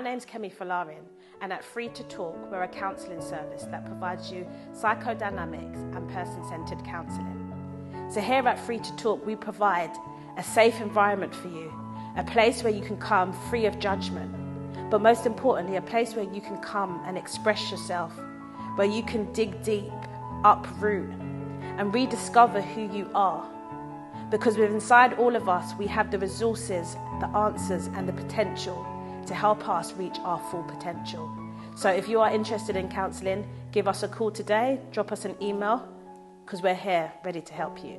name's Kemi Falarin, and at Free to Talk, we're a counselling service that provides you psychodynamics and person-centred counselling. So here at Free to Talk, we provide a safe environment for you, a place where you can come free of judgment, but most importantly, a place where you can come and express yourself, where you can dig deep, uproot, and rediscover who you are. Because within inside all of us, we have the resources, the answers, and the potential to help us reach our full potential. So if you are interested in counselling, give us a call today, drop us an email, because we're here ready to help you.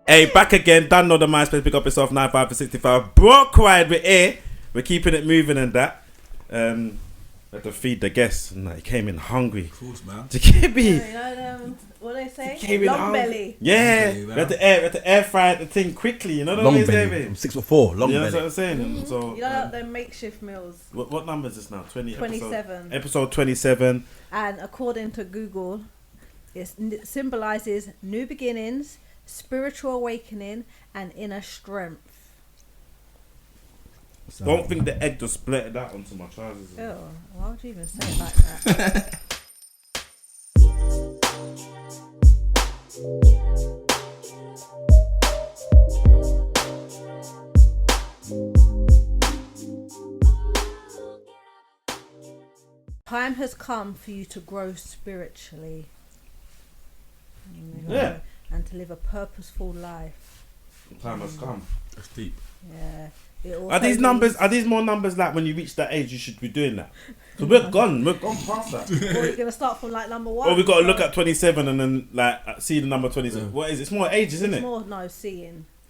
Hey, back again. Done know the MySpace. Pick up yourself. 95 for 65. Broke wide. We're here. We're keeping it moving and that. Had to feed the guests. And he came in hungry. Of course, man. To keep me. What do they say? Long belly. Yeah. We had to air fry the thing quickly. You know what I'm saying? I'm 6'4". Long belly. You know what I'm saying? So, you know them makeshift meals. What number is this now? 27. Episode 27. And according to Google, it symbolises new beginnings, spiritual awakening, and inner strength. Don't think the egg just splattered out onto my trousers. Oh, why would you even say it like that? Time has come for you to grow spiritually. Yeah. And to live a purposeful life. Time has come. That's deep. Yeah. Are these more numbers like when you reach that age you should be doing that? So we're gone past that. Or you're gonna start from like number 1. Or we got to look at 27 and then like see the number 27. What is it? It's more ages, isn't it?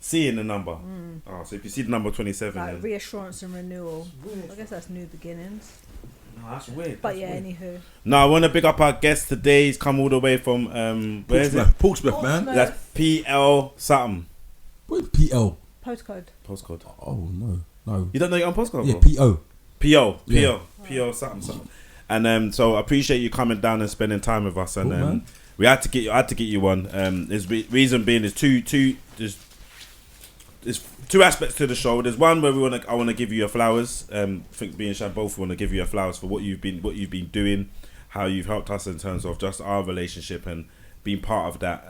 Seeing the number. Oh, so if you see the number 27, like then reassurance and renewal. I guess that's new beginnings. No, that's weird. But yeah, anywho. No, I want to big up our guest today. He's come all the way from where is it? Portsmouth, man. That's PL something. What is PL? Postcode. Oh no. You don't know your own postcode? Yeah, PO something. And so I appreciate you coming down and spending time with us. And cool, we had to get you one. There's reason being there's two aspects to the show. There's one where I want to give you your flowers. I think me and Shad both want to give you your flowers for what you've been doing, how you've helped us in terms of just our relationship and being part of that.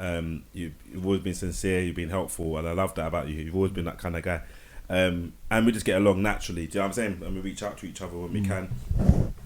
You've always been sincere, you've been helpful, and I love that about you. You've always been that kind of guy. And we just get along naturally. Do you know what I'm saying? And we reach out to each other when we can,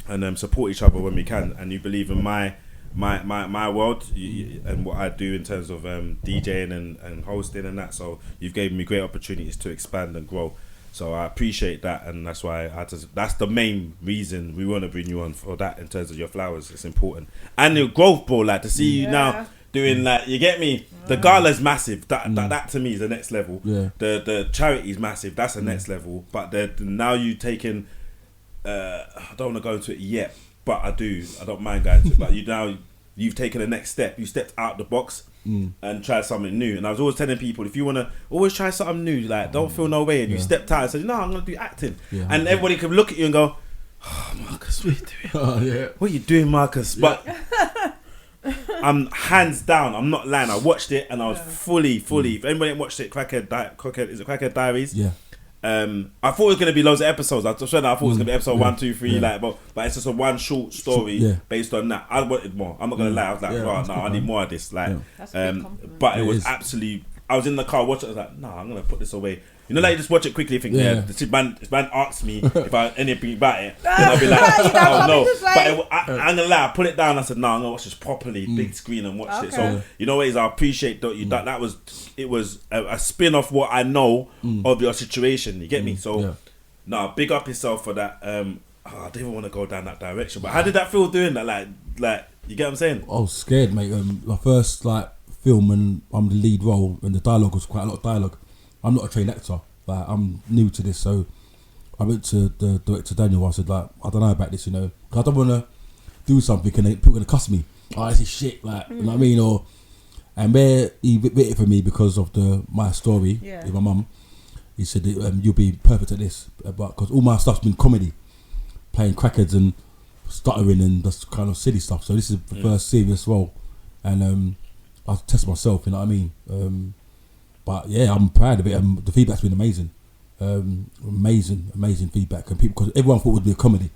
and support each other when we can. And you believe in my world and what I do in terms of DJing and hosting and that. So you've given me great opportunities to expand and grow. So I appreciate that, and that's why that's the main reason we want to bring you on for that. In terms of your flowers, it's important, and your growth, bro. Like to see you now doing like, you get me. The gala's massive. That to me is the next level. Yeah. The charity's massive. That's the next level. But now you taking. I don't want to go into it yet, but I do. I don't mind going into it. But you've taken the next step. You stepped out the box. And tried something new. And I was always telling people, if you want to always try something new, like don't feel no way. And you stepped out and said, no, I'm going to do acting. And everybody could look at you and go, oh, Marcus, what are you doing? What are you doing, Marcus? But I'm hands down, I'm not lying. I watched it and I was fully. If anybody watched it, Crackhead Diaries? Yeah. I thought it was going to be loads of episodes. I thought it was going to be episode 1, 2, 3, but it's just a one short story based on that. I wanted more. I'm not going to lie. I was like, no, I need more of this. Like, but it was absolutely. I was in the car watching it. I was like, no, I'm going to put this away. You know, like you just watch it quickly. You think, this man asks me if I anything about it, then I'll be like, oh no. But I'm gonna lie, I put it down. I said, no, I'm gonna watch this properly, big screen, and watch it. So you know what it is, I appreciate that you that was a spin off what I know of your situation. You get me? So no, big up yourself for that. I don't even want to go down that direction. But how did that feel doing that? Like you get what I'm saying? I was scared, mate. My first film, and I'm the lead role, and the dialogue was quite a lot of dialogue. I'm not a trained actor, I'm new to this, so I went to the director Daniel. I said, I don't know about this, because I don't want to do something and people are going to cuss me. Oh, this is shit, you know what I mean? And where he waited for me because of my story with my mum, he said, you'll be perfect at this, because all my stuff's been comedy, playing crackheads and stuttering and just kind of silly stuff. So this is the first serious role, and I'll test myself, you know what I mean? But yeah, I'm proud of it. The feedback's been amazing. Amazing feedback, and people, because everyone thought it would be a comedy.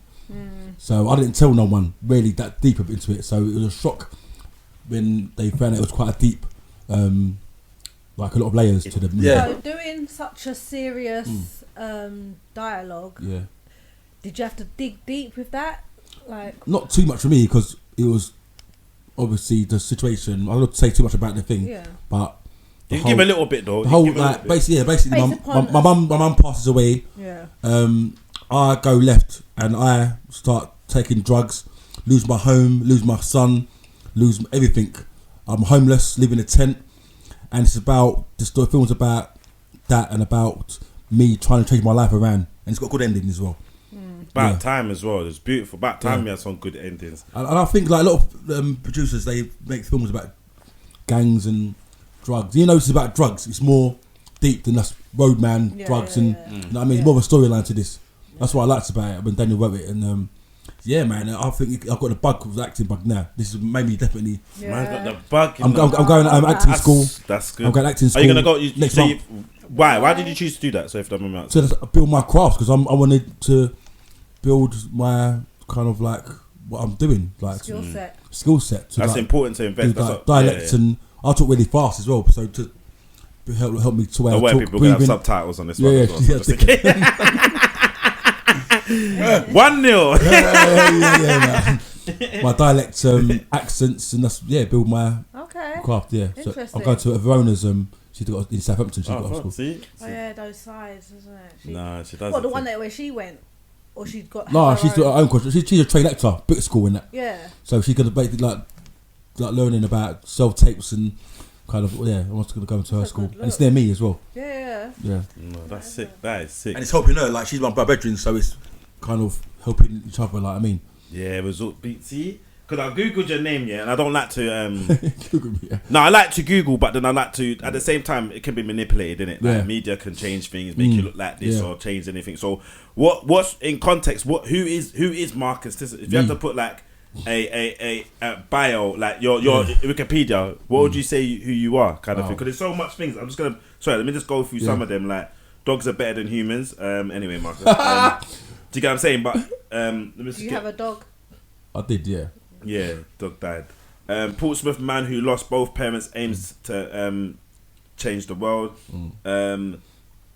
So I didn't tell no one really that deep into it. So it was a shock when they found out it was quite a deep, like a lot of layers to the movie. So doing such a serious dialogue, did you have to dig deep with that? Like, not too much for me, because it was obviously the situation. I don't say too much about the thing, but you can give a little bit though. The whole, like, basically, my mum passes away. I go left and I start taking drugs, lose my home, lose my son, lose everything. I'm homeless, live in a tent, and it's about the film's about that and about me trying to change my life around, and it's got a good ending as well. About time as well. It's beautiful. About time we had some good endings. And I think like a lot of producers, they make films about gangs and drugs. You know, it's about drugs. It's more deep than just roadman drugs and you know what I mean. It's more of a storyline to this. That's what I liked about it when Daniel wrote it, and yeah, man, I think I've got the bug with the acting bug now. This has made me definitely. Man's got the bug. I'm going. I'm acting school. That's good. I'm going acting school. Are you gonna go next month? Why? Why did you choose to do that? So if I'm out. To build my craft, because I wanted to build my kind of like what I'm doing, like skill set. That's important to invest. Do, like, dialect and I talk really fast as well, so to help me to where I talk. People gonna have subtitles on this one. As well, so 1-0. My dialect, accents, and that's build my craft. Yeah, so I'm going to Verona's. She got in Southampton. She got off school. See? Oh yeah, those sides, isn't it? No, she doesn't. What, the one where she went, or she's got? No, she's got her own course. She's a trained actor, bit of school in that. Yeah. So she's gonna basically like learning about self tapes and kind of I want to go into her school, and it's near me as well. Yeah. No, that's sick. That is sick. And it's helping her. Like she's my bedroom, so it's kind of helping each other. Like I mean. Yeah, it was all see. Because I googled your name, and I don't like to. Google me, No, I like to Google, but then I like to. At the same time, it can be manipulated, innit? Like media can change things, make you look like this, or change anything. So, what's in context? Who is Marcus Tisson? If you have to put like a bio, like your Wikipedia, what would you say who you are, kind of thing? Because there's so much things. I'm just gonna. Sorry, let me just go through some of them. Like dogs are better than humans. Anyway, Marcus. Do you get what I'm saying? But let me. Do you have a dog? I did, yeah. Yeah, dog died. Portsmouth man who lost both parents aims to change the world.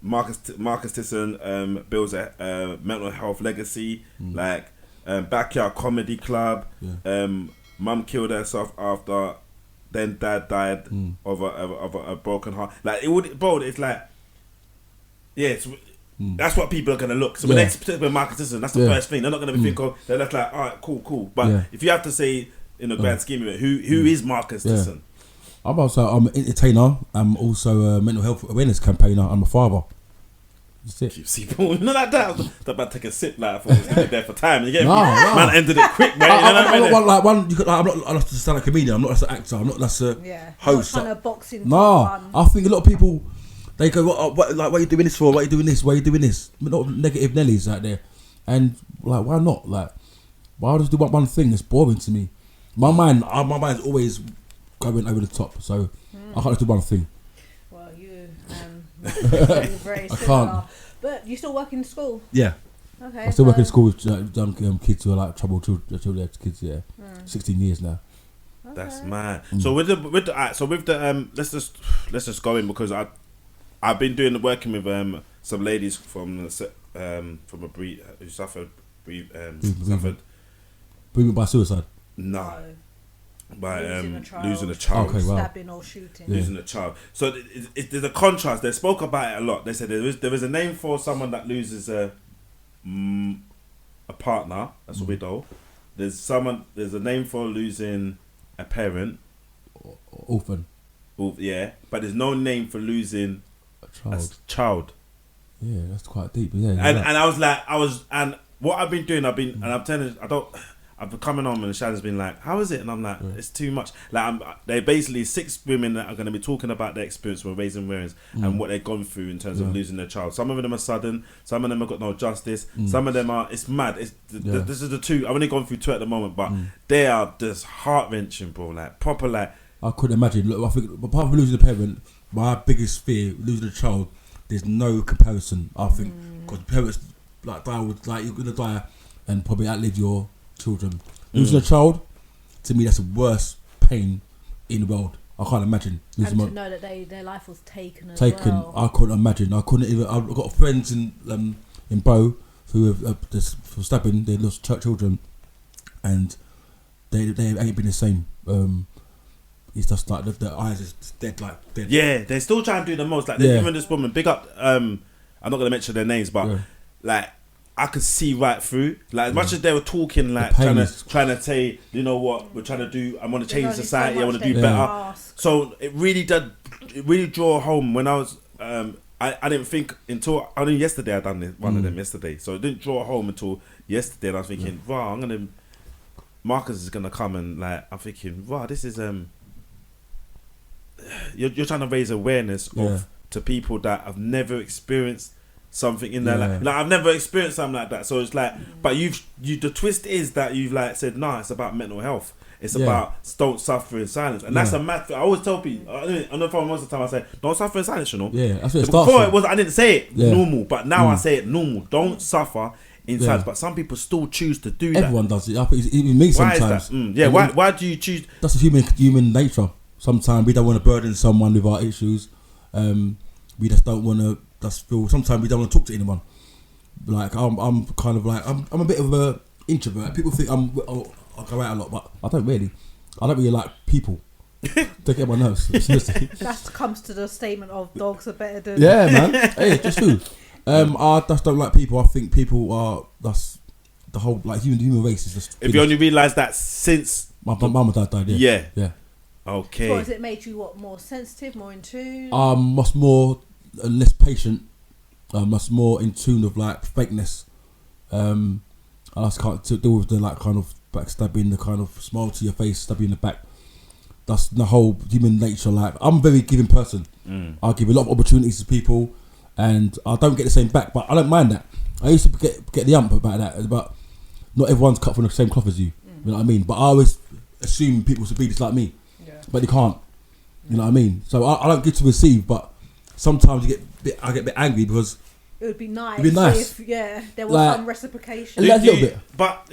Marcus Tisson builds a mental health legacy. Like backyard comedy club. Mum killed herself after, then dad died of a broken heart. Like it would, bro. It's like that's what people are gonna look. So when they speak with Marcus Tisson, that's the first thing. They're not gonna be thinking. They're just like, all right, cool. But if you have to say in the grand scheme of it, who is Marcus Tisson? I'm an entertainer. I'm also a mental health awareness campaigner. I'm a father. That's it. You see, bro, not like that. I was about to take a sip. Like I thought I was gonna be there for time. You get me? Man ended it quick, man. I'm not just a stand-up comedian. I'm not just an actor. I'm not just a host. Not trying to box in. I think a lot of people. They go, what are you doing this for? What are you doing this? Why are you doing this? Not negative Nellies out there. And, like, why not? Like, why would I just do one thing? It's boring to me. My mind's always going over the top. So, I can't just do one thing. Well, you very similar. I can't. But you still work in school? Yeah. Okay. I still work in school with young kids who are, like, troubled children, kids, 16 years now. That's mad. So, with the let's just go in, because I've been working with some ladies from a breed who suffered bereavement by suicide. No, by losing a child. Okay, wow. Stabbing or shooting. Losing a child. So there's a contrast. They spoke about it a lot. They said there is a name for someone that loses a partner. That's a widow. There's a name for losing a parent. Orphan. Yeah, but there's no name for losing a child. Yeah, that's quite deep. Yeah, and I was and what I've been doing, and I'm telling you, I've been coming on, and Shannon's been like, how is it? And I'm like, it's too much. Like they're basically 6 women that are going to be talking about their experience with raising parents and what they've gone through in terms of losing their child. Some of them are sudden, some of them have got no justice, some of them are, it's mad. This is the 2. I've only gone through 2 at the moment, but they are just heart wrenching, bro. Like proper, like I couldn't imagine. Look, I think apart from losing a parent, my biggest fear, losing a child, there's no comparison. I think because parents like die with like you're gonna die and probably outlive your children. Losing a child, to me, that's the worst pain in the world. I can't imagine. And to know that their life was taken as taken. well. I couldn't imagine. I couldn't even. I've got friends in Bow who have just for stabbing. They lost children, and they ain't been the same. It's just like their eyes is dead, like dead. Yeah, they're still trying to do the most. Like even this woman, big up. I'm not gonna mention their names, but like I could see right through. Like as much as they were talking, like trying to say, you know what, we're trying to do. I want to change society. I want to do better. So it really did. It really draw home when I was. I didn't think until only yesterday I done one of them yesterday. So it didn't draw home until yesterday. And I was thinking, wow, Marcus is gonna come and like I'm thinking, wow, this is You're trying to raise awareness to people that have never experienced something in their life. Like I've never experienced something like that. So it's like, but the twist is that you've like said, nah, it's about mental health. It's about don't suffer in silence, and that's a mad thing. I always tell people on the phone most of the time. I say, don't suffer in silence. You know. Yeah, that's what it starts. Before it was, I didn't say it normal, but now I say it normal. Don't suffer in silence. But some people still choose to do that. Everyone does it. I think even me sometimes. Why is that? Why do you choose? That's a human nature. Sometimes we don't want to burden someone with our issues. We just don't want to. Just feel. Sometimes we don't want to talk to anyone. Like I'm kind of like I'm a bit of a introvert. People think I go out a lot, but I don't really. I don't really like people. They get my nerves. That comes to the statement of dogs are better than. Yeah, man. Hey, just true. I just don't like people. I think people are. That's the whole like human race is just. If you only realise that since my mum and dad died, yeah. Okay. So has it made you more sensitive, more in tune? Much more less patient. Much more in tune of like fakeness. I just can't deal with the like kind of backstabbing, the kind of smile to your face, stab you in the back. That's the whole human nature. Like I'm a very giving person. I give a lot of opportunities to people, and I don't get the same back, but I don't mind that. I used to get the ump about that, but not everyone's cut from the same cloth as you. You know what I mean? But I always assume people should be just like me, but they can't. You know what I mean? So I don't get to receive, but sometimes I get a bit angry because. It would be nice, if there was like, some reciprocation. A little bit. But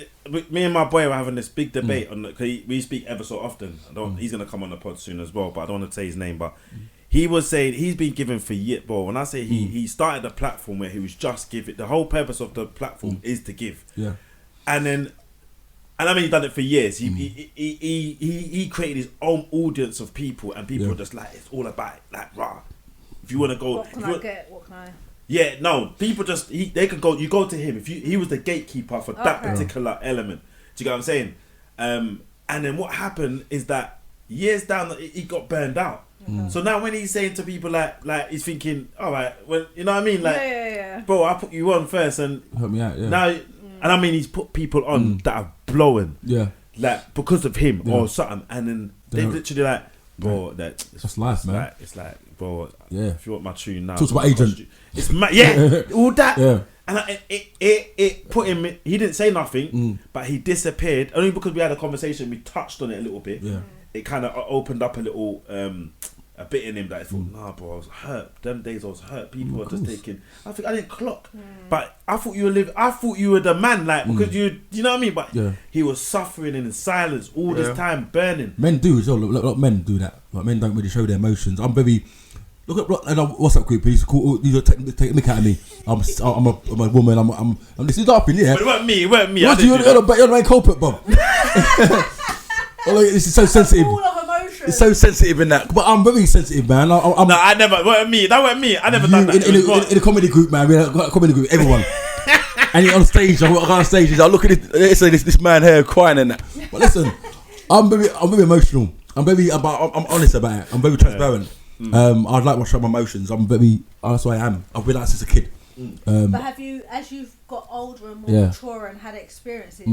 me and my boy were having this big debate on we speak ever so often. He's gonna come on the pod soon as well, but I don't want to say his name. But he was saying he's been given for years. Bro, when I say he started a platform where he was just giving. The whole purpose of the platform is to give. Yeah. And I mean, he's done it for years. He created his own audience of people, and people are just like, it's all about it. Like, rah. If you want to go, what can I get? What can I? Yeah, no. People just they can go. You go to him if he was the gatekeeper for that particular element. Do you get what I'm saying? And then what happened is that years down, he got burned out. So now when he's saying to people like he's thinking, all right, well, you know what I mean? Like, bro, I put you on first, and help me out. Yeah. Now, and I mean, he's put people on that are blowing. Yeah. Like because of him or something, and then they literally like, bro, that's life, man. It's like, bro, if you want my tune now, talk about agent. It's all that. Yeah. And it put him. He didn't say nothing, but he disappeared only because we had a conversation. We touched on it a little bit. Yeah. It kind of opened up a little a bit in him that I thought, nah, bro, I was hurt. Them days I was hurt. People were just taking. I think I didn't clock, but I thought you were I thought you were the man, like because you know what I mean. But he was suffering in silence all this time, burning. Men do as well. Look, men do that. Like men don't really show their emotions. I'm very. Look at WhatsApp group. He's cool. You take a mick out of me. I'm a woman. I'm this is laughing. Yeah. But it weren't me. What you're the main culprit, Bob. This is so sensitive. Full of emotion. It's so sensitive in that. But I'm very sensitive, man. I never. That weren't me. I never done that. In a comedy group, man. We had a comedy group. Everyone. And on stage, I go on stage. I look at this man here crying and that. But listen, I'm very emotional. I'm honest about it. I'm very transparent. I'd like to show my emotions. That's who I am. I've been like since a kid. But have you, as you've got older and more mature and had experiences,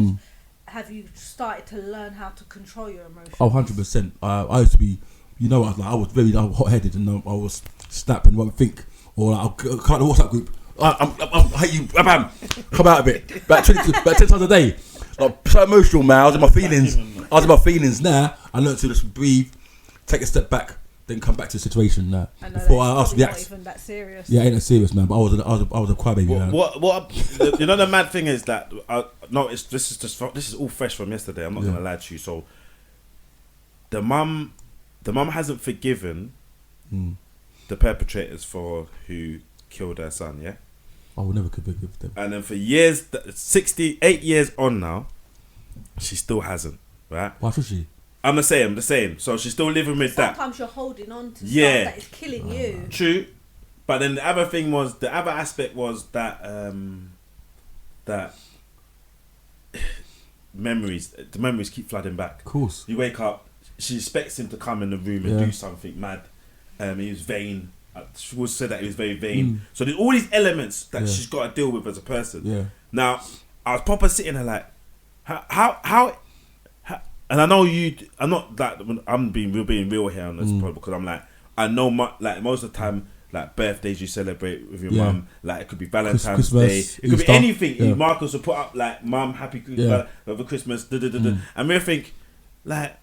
have you started to learn how to control your emotions? Oh, 100%. I used to be, I was very hot-headed and I was snapping what I think, or I'll cut the WhatsApp group. I hate you, bam, come out of it. About 10 times a day. Like, so emotional, man. I was in my feelings. Now I learned to just breathe, take a step back. then come back to the situation. I know before I asked the not even that serious. Yeah, ain't that serious, man. But I was a crybaby. What you know, the mad thing is that this is all fresh from yesterday. I'm not gonna lie to you. So the mum hasn't forgiven the perpetrators for who killed her son. Yeah, I will never forgive them. And then for years, 68 years on now, she still hasn't. Right? Why should she? I'm the same. So she's still living with that. Sometimes you're holding on to stuff that is killing you. True, but then the other aspect was that that the memories keep flooding back. Of course, you wake up, she expects him to come in the room and do something mad. He was vain. She would say that he was very vain. So there's all these elements that she's got to deal with as a person. Yeah. Now I was proper sitting there like, how. And I know I'm not that. I'm being real here on this podcast because I'm like, I know like most of the time, like birthdays you celebrate with your mum, like it could be Valentine's Day, it could be anything. Yeah. Marcus will put up like, "Mum, happy over Christmas," and we think, like,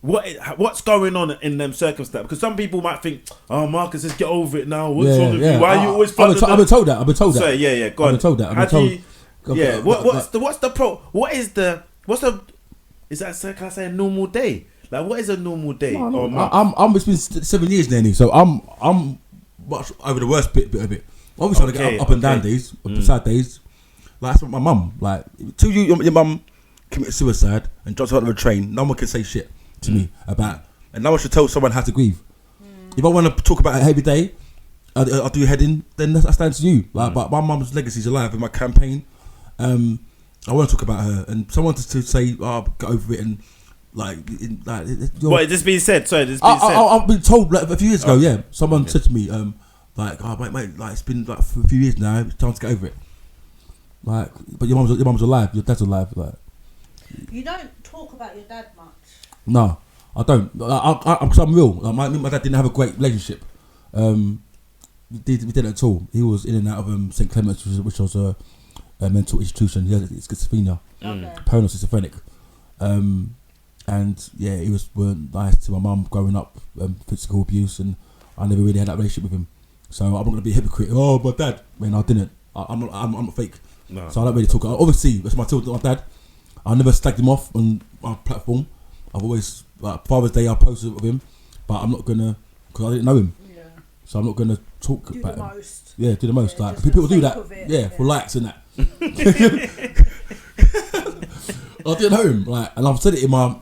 what's going on in them circumstances? Because some people might think, "Oh, Marcus, just get over it now. What's wrong with you? Why are you always?" I've been told that. Sorry, yeah. Go on. I've been told that. What's the is that, can I say, a normal day? Like, what is a normal day? It's been 7 years now, so I'm much over the worst bit of it. Obviously, I get up and down days, sad days. Like, that's what my mum, like, till your mum commit suicide and jumps out of a train, no one can say shit to me about, and no one should tell someone how to grieve. If I want to talk about a heavy day, I'll do your head in, then that's down to you. Like, but my mum's legacy is alive in my campaign. I want to talk about her, and someone to say, "Oh, get over it," and what is this being said? Sorry, this being said. I've been told like a few years ago. Yeah, someone said to me, like, "Oh, mate, like it's been like for a few years now. It's time to get over it." Like, but your mum's alive. Your dad's alive. Like, you don't talk about your dad much. No, I don't. Because I'm real. Like, my dad didn't have a great relationship. We didn't at all. He was in and out of St Clement's, which was a mental institution. He had schizophrenia, paranoid schizophrenic, and yeah, he weren't nice to my mum growing up. Physical abuse, and I never really had that relationship with him. So I'm not going to be a hypocrite. Oh, my dad. I mean, I didn't. I'm not fake. No. So I don't really talk. Obviously, that's my dad. I never slagged him off on my platform. I've always, like, Father's Day, I posted with him, but I'm not gonna, because I didn't know him. Yeah. So I'm not gonna talk about him. Most. Yeah, do the most. Like, people do that. Yeah, for likes and that. I didn't know him, like, and I've said it in my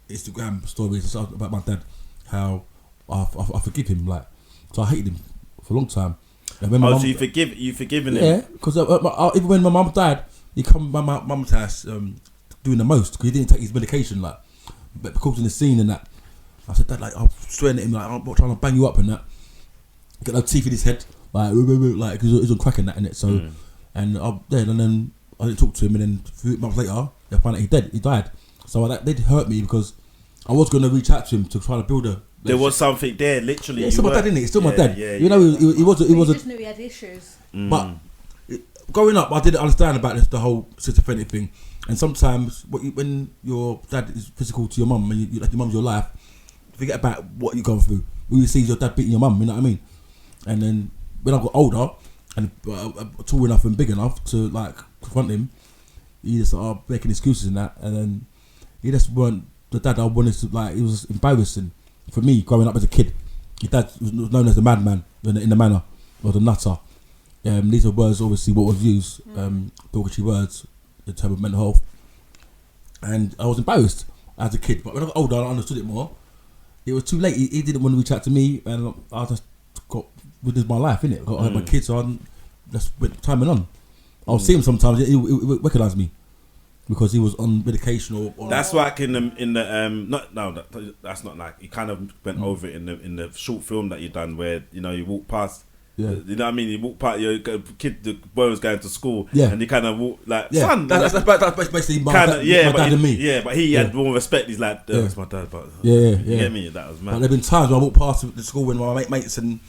Instagram stories about my dad, how I forgive him, like, so I hated him for a long time. And when so you forgiven him? Yeah, because even when my mum died, he come to my mum's house doing the most because he didn't take his medication, like, but because in the scene and that, I said, Dad, like, I'm swearing at him, like, I'm trying to bang you up and that, get no teeth in his head, like because he was on crack and that in it. So, and then I didn't talk to him, and then a few months later, I found out he died. So that did hurt me because I was going to reach out to him to try to build a. There was something there, literally. Yeah, it's still my dad, isn't it? It's still my dad. Yeah, you know, he was. He just knew he had issues. But growing up, I didn't understand about the whole schizophrenic thing. And sometimes, when your dad is physical to your mum, and like your mum's your life, forget about what you're going through. When you see your dad beating your mum, you know what I mean? And then when I got older and tall enough and big enough to, like, confront him, he just started making excuses and that. And then he just weren't the dad I wanted to, like. It was embarrassing for me growing up as a kid. Your dad was known as the madman in the manor, or the nutter. These are words, obviously, what was used, derogatory words in terms of mental health. And I was embarrassed as a kid, but when I got older, I understood it more. It was too late. He didn't want to reach out to me, and I just got with my life, innit? I had my kids, so I just went timing on. I'll see him sometimes. He recognise me because he was on medication or that's like in the that's not like, you kind of went over it in the short film that you done where, you know, you walk past. Yeah. You know what I mean? You walk past your kid, the boy was going to school, and you kind of walk like, son. That's basically my dad and me. Yeah, but he had more respect. He's like, that's my dad. But you get me? That was mad. But there've been times when I walk past the school when my mates and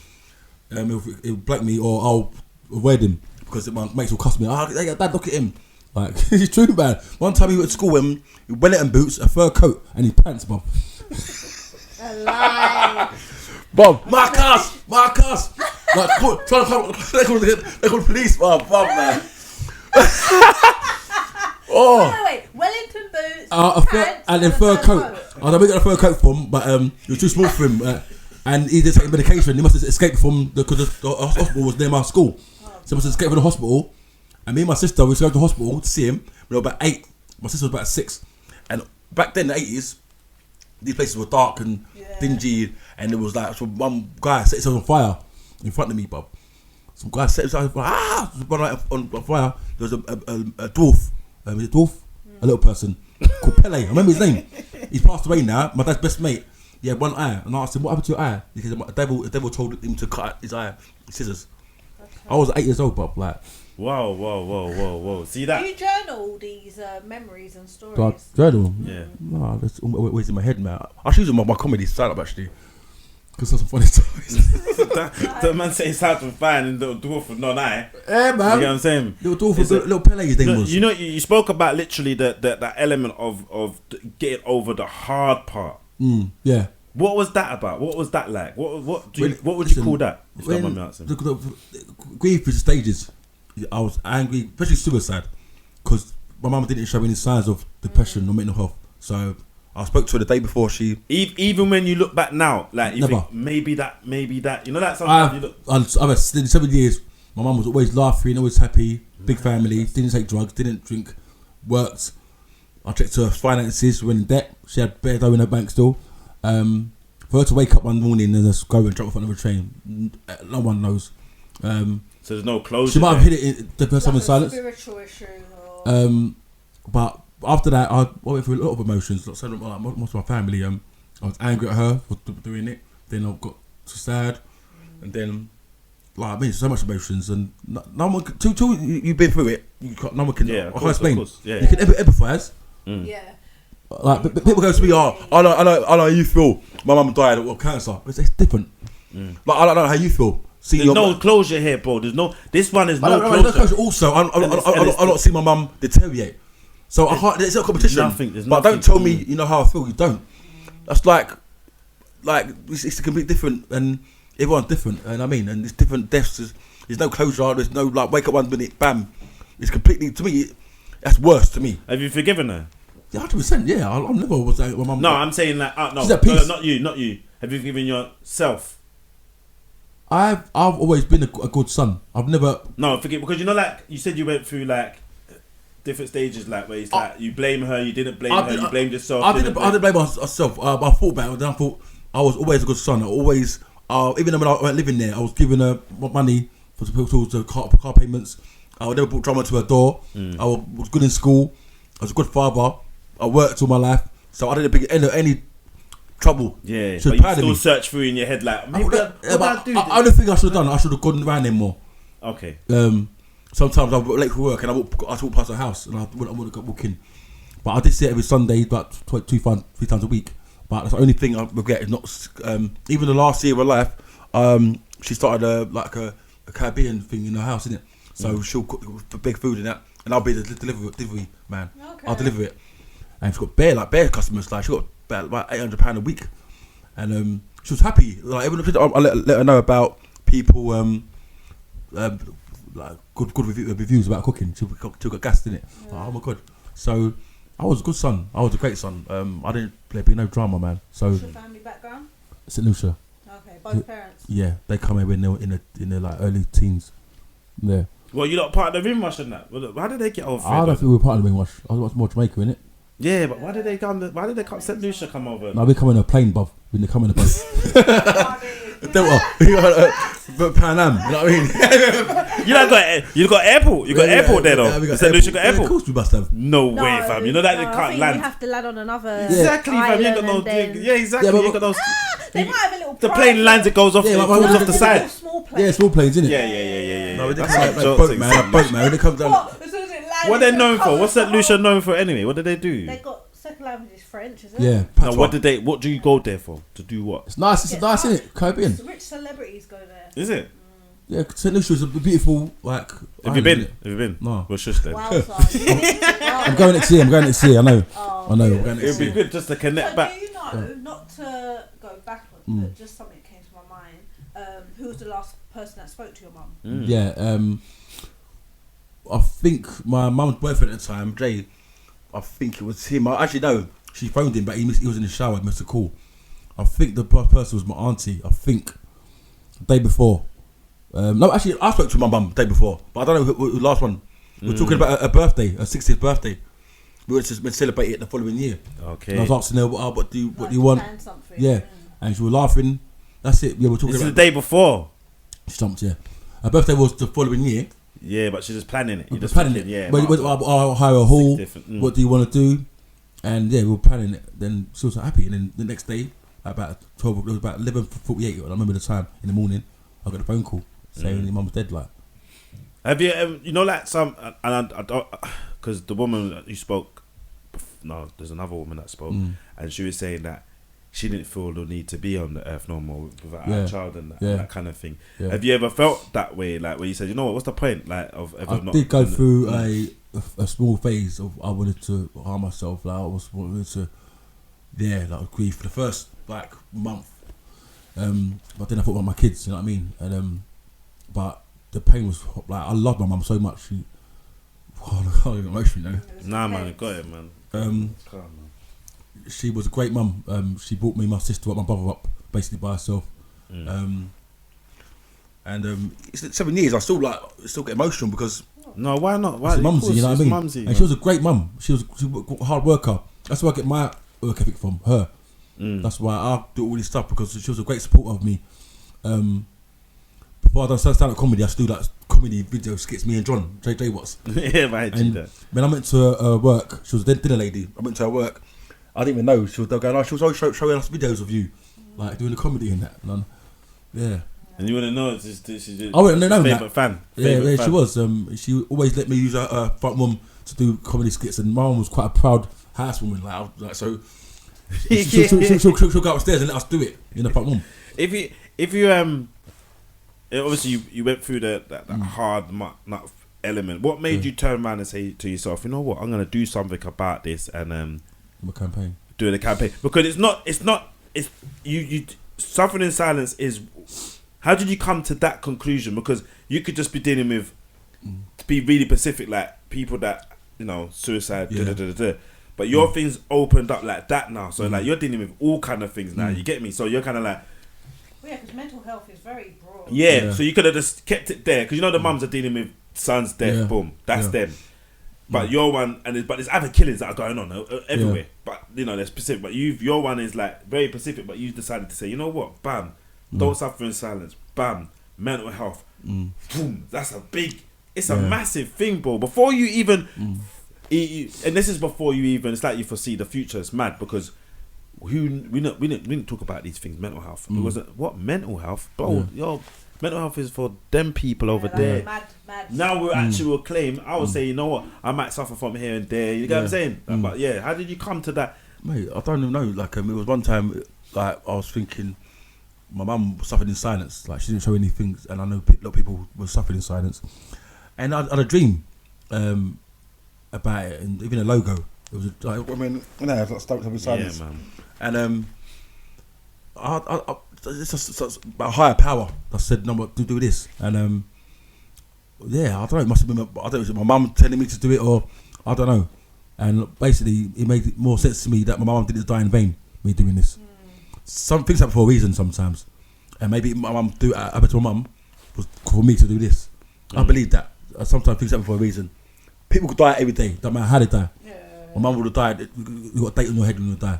he'll blank me, or I'll avoid him because my mates will cuss me. Hey, Dad, look at him. Like, it's true, man. One time he went to school in Wellington boots, a fur coat, and his pants, bum. A lie. Bob, Marcus. Like, they call the police, Bob, man. Wait. Wellington boots, pants, and then fur coat. I don't got a fur coat for him, but it was too small for him. And he didn't take medication. He must have escaped from because the hospital was near my school. So he must have escaped from the hospital. And me and my sister, we used to go to the hospital to see him. We were about 8. My sister was about 6. And back then, in the 80s, these places were dark and dingy. And there was like one guy set himself on fire in front of me, Bob. Some guy set himself on fire. There was a dwarf. A dwarf? A little person called Pele. I remember his name. He's passed away now. My dad's best mate. He had one eye. And I asked him, what happened to your eye? Because the devil told him to cut his eye with scissors. Okay. I was 8 years old, Bob. Like, Whoa. See that? Do you journal these memories and stories? do I journal? Yeah. No, that's always in my head, man. I should use my comedy stand-up, actually. Because there's some funny stories. The man says it's out to find and the dwarf with no eye. Yeah, man. You know what I'm saying? Little dwarf, little Pele, his name was. You know, you spoke about literally that element of getting over the hard part. Yeah. What was that about? What was that like? What would you call that? If you don't mind me asking. The grief is stages. I was angry, especially suicide, because my mum didn't show any signs of depression or mental health. So I spoke to her the day before she. Even when you look back now, like you Never. think maybe that, you know that sometimes you look. I've 7 years. My mum was always laughing, always happy, big family, didn't take drugs, didn't drink, worked. I checked her finances, went in debt. She had bare dough in her bank still. For her to wake up one morning and just go and drop in front of a train, no one knows. So there's no closure. She might have hit it the first time in silence. Spiritual issue. Or... But after that, I went through a lot of emotions. Like most of my family, I was angry at her for doing it. Then I got sad, and then like I mean, so much emotions, and no one. Till you've been through it, no one can. Yeah, I can't explain. Yeah, you can empathise. Yeah. Like people go to me, I know how you feel. My mum died of cancer. It's different. Like I don't know how you feel. There's no closure here, bro. This one is no closure. Also, I'm not seeing my mum deteriorate. So I can't. There's no competition. There's but nothing. Don't tell me you know how I feel. You don't. That's like it's completely different, and everyone's different. And I mean, and it's different deaths. There's no closure. There's no like wake up 1 minute, bam. It's completely to me. That's worse to me. Have you forgiven her? Yeah, 100%. Yeah, I never was like my mum. No, I'm saying like no, She's at peace. not you. Have you forgiven yourself? I've always been a good son. I've never. No, forget because you know, like you said, you went through like different stages, like where it's like you blame her, you didn't blame her, you blamed yourself. I didn't blame myself. I thought about it. Then I thought I was always a good son. I always, even when I went living there, I was giving her money for the car payments. I would never put drama to her door. I was good in school. I was a good father. I worked all my life, so I didn't bring any trouble. Yeah, she was but proud you of still me. search through in your head like, maybe I don't think I should have done. I should have gone around them more. Okay. Sometimes I was late for work and I walk past her house and I would have walk in. But I did see it every Sunday, about 3 times a week. But that's the only thing I regret is not. Even the last year of her life, she started a Caribbean thing in her house, innit? So she'll cook big food in that, and I'll be the delivery man. Okay. I'll deliver it, and she's got bare customers. Like she got about £800 a week, and she was happy. Like I let her know about people like good reviews about cooking. She got gassed in it. Yeah. Like, oh my god! So I was a good son. I was a great son. I didn't there be no drama, man. So what's your family background? St. Lucia. Okay, both parents. Yeah, they come here in the like early teens. Yeah. Well, you're not part of the Ringwash and that. How did they get over? I don't think we were part of the Ringwash. I was more Jamaica, innit? Yeah, but why did they come? Why did they come? St. Lucia come over? No, we come in a plane, bruv. We didn't come in a boat. But Pan Am, you know what I mean? you got airport. You got airport there though. St. Lucia got airport. Of course we must have. No way, fam. You know that they can't land. You have to land on another. Exactly, fam. You ain't got no. Yeah, exactly. Yeah, you got those. They might have a little. The plane lands, it goes off. It falls off the side. Small plane. Yeah, small planes, innit? Yeah. No, that's like boat, man. When it comes down. What are they known for? What's St. Lucia known for anyway? What did they do? They got second language is French, is it? Yeah. Now, what do you go there for? To do what? It's nice. It's nice, isn't it? Caribbean. Rich celebrities go there. Is it? Yeah, St. Lucia is a beautiful like. Have you been? No. Well, shush then. Wow, I'm going next year. I know. I know. It'd be good just to connect back. Do you know know, not to go backwards, but just something came to my mind. Who was the last person that spoke to your mum? Yeah, I think my mum's boyfriend at the time, Jay, I think it was him. I actually know she phoned him, but he was in the shower, he missed a call. I think the person was my auntie. I think the day before. No, actually, I spoke to my mum the day before, but I don't know who the last one. We were talking about her birthday, her 60th birthday. We were to celebrate it the following year. Okay. And I was asking her, what do you want? Yeah. And she was laughing. That's it. Yeah, we're talking this about is the day before. She jumped, yeah. Her birthday was the following year. Yeah, but she's just planning it. You're just planning it. Yeah. I'll hire a hall. What do you want to do? And yeah, we were planning it. Then she was happy. And then the next day, about 12, it was about 11:48. I remember the time in the morning. I got a phone call saying your mum's dead. Like, have you, you know, like some, and I don't, because the woman that you spoke, no, there's another woman that spoke, and she was saying that she didn't feel the need to be on the earth no more without her child and that kind of thing. Yeah. Have you ever felt that way, like where you said, you know what, what's the point, like of ever not? I did go through a small phase of I wanted to harm myself. Like I wanted to, like grief for the first like month. But then I thought about my kids, you know what I mean? And but the pain was like, I love my mum so much. I can't get emotional, you know. Nah, man, you got it, man. Calm, man. She was a great mum. She brought me, my sister up, my brother up, basically by herself. It's 7 years. I still get emotional because. No, why not? Why? Mumsy, you know what I mean? Mumsy, and she was a great mum. She was a hard worker. That's where I get my work ethic from her. That's why I do all this stuff, because she was a great supporter of me. Before I done stand-up comedy, I still do like comedy video skits. Me and John, J Watts. Yeah, man. And when I went to her work, she was a dinner lady. I went to her work. I didn't even know she was going. Oh, she was always showing us videos of you, like doing the comedy and that. And yeah. And you wouldn't know it's just I wouldn't know favorite that. fan. Yeah, she was. She always let me use her front room to do comedy skits, and my mum was quite a proud housewoman. Like so, she'll go upstairs and let us do it in the front room. If you obviously you went through that hard nut element. What made you turn around and say to yourself, you know what, I'm gonna do something about this and a campaign. Doing a campaign, because it's you suffering in silence is. How did you come to that conclusion? Because you could just be dealing with, to be really specific, like people that, you know, suicide, but your things opened up like that now. So like you're dealing with all kind of things now. You get me? So you're kind of like, well, yeah, because mental health is very broad. Yeah, so you could have just kept it there, because you know the mums are dealing with son's death, boom, that's them. But your one, but there's other killings that are going on everywhere. But you know they're specific. But your one is like very specific. But you decided to say, you know what, bam. Don't suffer in silence. Bam. Mental health. Boom. That's it's a massive thing, bro. Before you even, and this is before you even, it's like you foresee the future. It's mad, because we didn't talk about these things, mental health. It wasn't, what, mental health? Bro, mental health is for them people over there. Mad. Now we're actually will claim, I would say, you know what, I might suffer from here and there. You get what I'm saying? But yeah, how did you come to that? Mate, I don't even know. Like, it was one time, like, I was thinking, my mum suffered in silence. Like, she didn't show anything, and I know a lot of people were suffering in silence. And I had a dream about it, and even a logo. It was like, I mean, it's in silence. Yeah, man. And it's just about higher power. I said, no, do this. And yeah, I don't know. It must have been. I don't know. Was it my mum telling me to do it, or I don't know. And basically, it made more sense to me that my mum didn't die in vain. Me doing this. Some things happen for a reason sometimes, and maybe my mum happened to my mum was for me to do this. I believe that. Sometimes things happen for a reason. People could die every day. Don't matter how they die. My mum would have died. You got a date on your head when you die.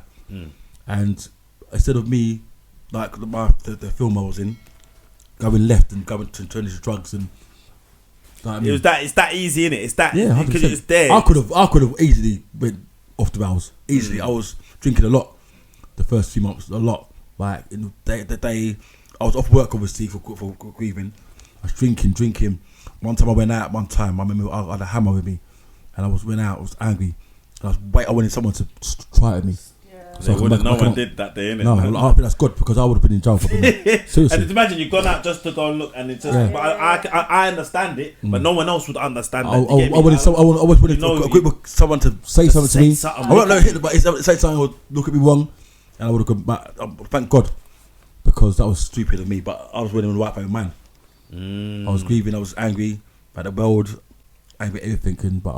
And instead of me, like the film I was in, going left and going to turn into drugs and. Like, I mean, it's that easy, innit? It's that, yeah, because it's there. I could have easily went off the rails. Easily, I was drinking a lot. The first few months, a lot. Like in the day, I was off work obviously for grieving. I was drinking. One time I went out. One time I remember I had a hammer with me, and I went out. I was angry. I wanted someone to try at me. So no one did that day, innit? No, I think that's good, because I would have been in jail for being seriously. And imagine you've gone out just to go and look, and it's just. But I understand it, but no one else would understand that. I always wanted someone to say something to me. I won't know Hitler, but say something or look at me wrong. and I would have gone back. Thank God, because that was stupid of me. But I was winning with the right frame of mind. I was grieving. I was angry at the world, angry at everything. But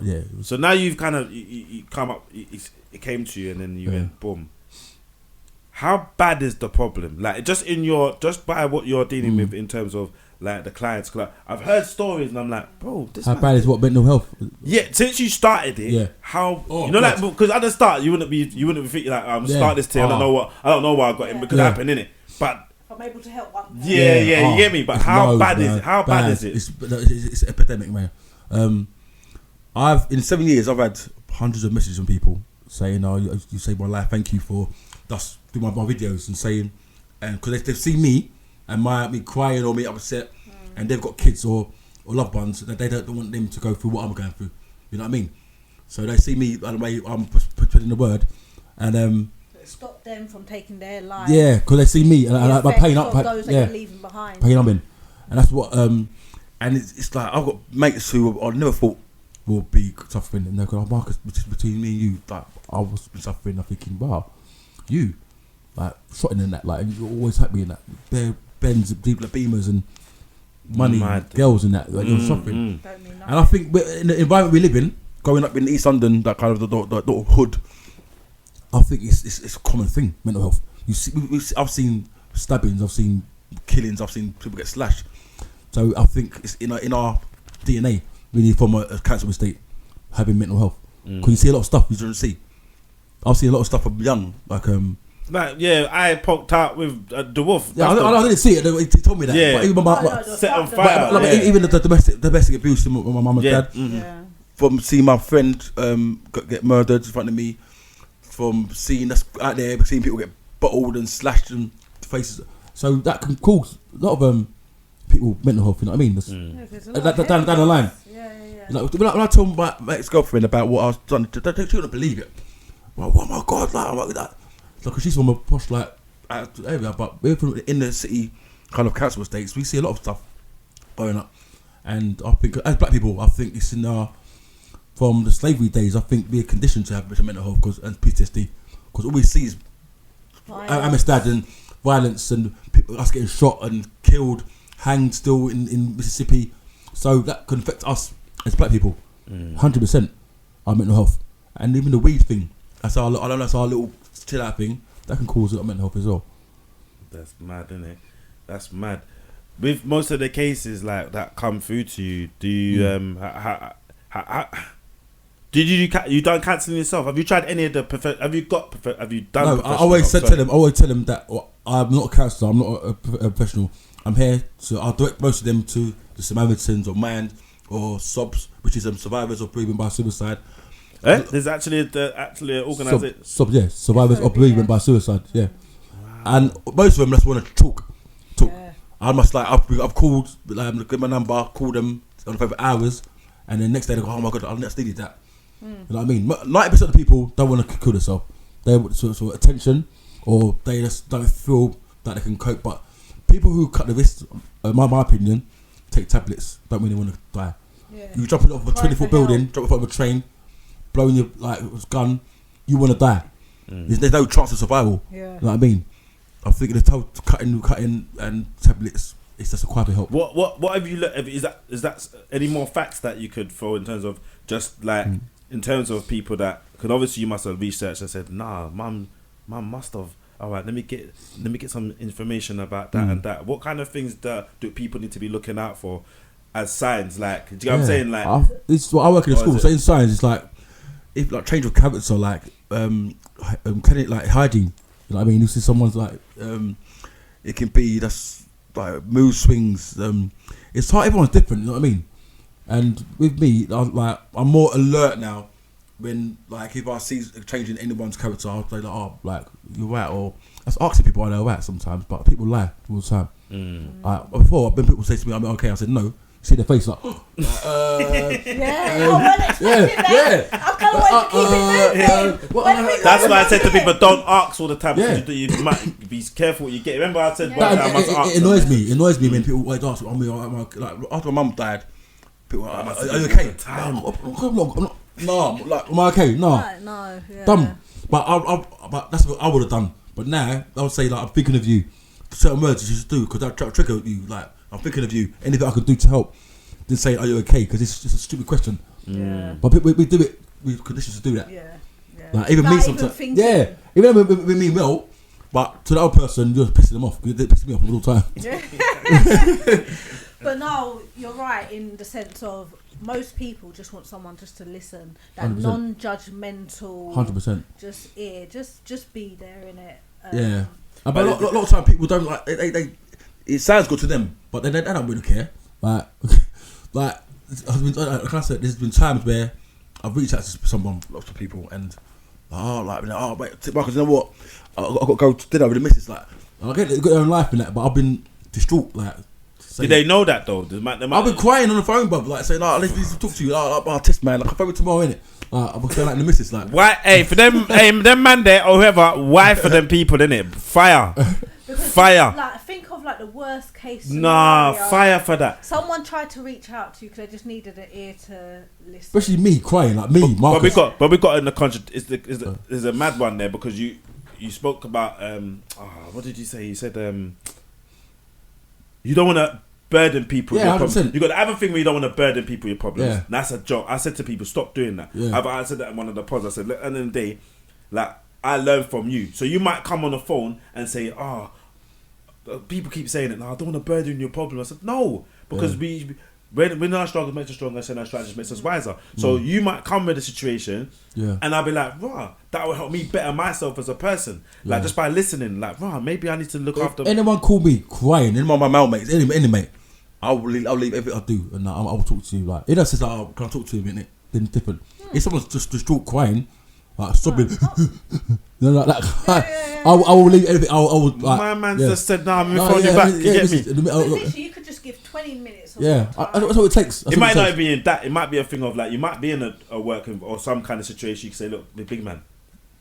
yeah. So now you've kind of you come up. It came to you, and then you went boom. How bad is the problem? Like just by what you're dealing with in terms of like the clients. Like, I've heard stories, and I'm like, bro, this. How bad is what mental health? Yeah, since you started it, how like because at the start you wouldn't be thinking like I'm start this thing. I don't know why I got in because it happened in it, but. I'm able to help one. You get me. But how bad is it? How bad is it? It's epidemic, man. In 7 years I've had hundreds of messages from people saying, "Oh, you saved my life. Thank you for us doing my videos," and saying, and because they've seen me and me crying or me upset, and they've got kids or loved ones that they don't want them to go through what I'm going through. You know what I mean? So they see me the way I'm putting the word, and stop them from taking their life. Yeah, because they see me and my pain up. Those that you're leaving behind. Pain I'm in, and that's what. And it's like I've got mates who I never thought will be suffering, and they're going, "Oh, Marcus, between me and you, like I was suffering." I'm thinking, wow, you like shotting in that, like, and you're always happy in that. Bare Benz, deep Beamers, and money, girls, and that. Like, you're suffering, and I think in the environment we live in, growing up in East London, that kind of the hood. I think it's a common thing, mental health. You see, I've seen stabbings, I've seen killings, I've seen people get slashed. So I think it's in our DNA, really, from a cancer state, having mental health. Because you see a lot of stuff you don't see. I've seen a lot of stuff from young, like I poked out with the wolf. Yeah, I didn't see it. He told me that. Yeah, but even set on fire. Even the domestic abuse to my mum and dad. From seeing my friend get murdered in front of me. From seeing us out there, seeing people get bottled and slashed in faces, so that can cause a lot of people mental health. You know what I mean? Down the line. Like, when I told my ex-girlfriend about what I was done, she couldn't believe it. Well, oh my god, like that. Because she's from a posh area, but we're from the inner city kind of council estates. We see a lot of stuff going up, and I think as black people, I think it's in our. From the slavery days, I think we're conditioned to have mental health and PTSD, because all we see is Amistad and violence and people, us getting shot and killed, hanged still in Mississippi. So that can affect us as black people, 100%. Our mental health, and even the weed thing. That's our little chill out thing. That can cause a lot of mental health as well. That's mad, isn't it? That's mad. With most of the cases like that come through to you, do you Did you done counselling yourself? Have you tried any of the have you done? No, I always tell them that I'm not a counsellor. I'm not a professional. I'm here, so I'll direct most of them to the Samaritans or MAND or SOBS, which is survivors of bereavement by suicide. There's actually an organisation. SOBS, yeah, survivors of bereavement by suicide. Yeah, wow. And most of them just want to talk. Yeah. I must I've called, get my number, called them on the phone for hours, and then next day they go, "Oh my god, I just needed that." You know what I mean? 90% of the people don't want to kill themselves. They want sort of attention, or they just don't feel that they can cope. But people who cut the wrist, in my opinion, take tablets, don't really want to die. Yeah. You jump off a 20-foot building, drop off a train, blowing your gun, you want to die. There's no chance of survival. Yeah. You know what I mean? I think the cutting and tablets, it's just a quite a help. What have you looked? Is that any more facts that you could throw in terms of just like in terms of people that? Because obviously you must have researched and said, nah, mum must have. All right, let me get some information about that and that. What kind of things do people need to be looking out for as signs? Like, do you know what I'm saying? Like, this is what I work in a school. So in science, it's like if like change of character, like like hygiene. You know what I mean? You see someone's like it can be that's like mood swings. It's hard. Everyone's different. You know what I mean? And with me, I'm more alert now. When like if I see changing anyone's character, I'll say like, "Oh, like you're right," or that's asking people I know right sometimes, but people lie all the time. Before, when people say to me, "I'm okay," I said no. See their face like, I'm kind of waiting to keep it. That's why I said to people, don't ask all the time. Yeah. You might be careful what you get. Remember, I said it annoys me. It annoys me when people always ask me, like after my mum died, people are you okay? I'm not. No, like, am I okay? No. No, yeah. Dumb. But but that's what I would have done. But now I would say like I'm thinking of you. Certain words you should do because that trigger you. Like I'm thinking of you. Anything I can do to help. Then say, are you okay? Because it's just a stupid question. Yeah. But we do it. We conditioned to do that. Yeah. Like even me sometimes. Yeah. Even though we mean well, but to the other person you're pissing them off. They're pissing me off all the time. But no, you're right in the sense of most people just want someone just to listen. That 100%. non-judgmental. 100%. Just ear. Just be there in it. Yeah. But a lot of time people don't like. They it sounds good to them, but they don't really care. Like like I said, there's been times where I've reached out to someone, lots of people, and wait, Marcus, you know what? I've got to go to dinner with the missus. Like, I get they've got their own life in that, but I've been distraught. Like, did they know that though? I've been crying on the phone, bruv, like saying, "Let's talk to you." Like, artist man, like, I'll phone tomorrow, innit? I'm going like the missus, like. Why? Hey, for them, them man there or whoever, why for them people, innit? Fire. Fire. Like, think of like the worst case scenario. Nah, fire for that. Someone tried to reach out to you because they just needed an ear to listen. Especially me crying, like me, Marcus. But we got in the contract. Is a mad one there because you spoke about what did you say? You said you don't want to burden people with your problems. You got the other thing where you don't want to burden people with your problems. Yeah. That's a joke. I said to people, stop doing that. Yeah. I said that in one of the pods. I said, look, at the end of the day, like I learned from you. So you might come on the phone and say, people keep saying it. No, I don't want to burden your problem. I said, no, because when our struggle makes us stronger, and our strategy makes us wiser. So you might come with a situation, and I'll be like, rah, that will help me better myself as a person. Like just by listening, like, rah, maybe I need to look after. Anyone call me crying, any of my mailmates, any mate, I'll leave everything I do, and I will talk to you. Like, it says, can I talk to you a minute? Then different. If someone's just distraught crying, like sobbing, I will leave everything. I will. Like, my man just said, "Nah, I'm phone you back." You get me? Literally, you could just give 20 minutes. Of that's what it takes. It might not be in that. It might be a thing of like you might be in a work or some kind of situation. You can say, "Look, big man,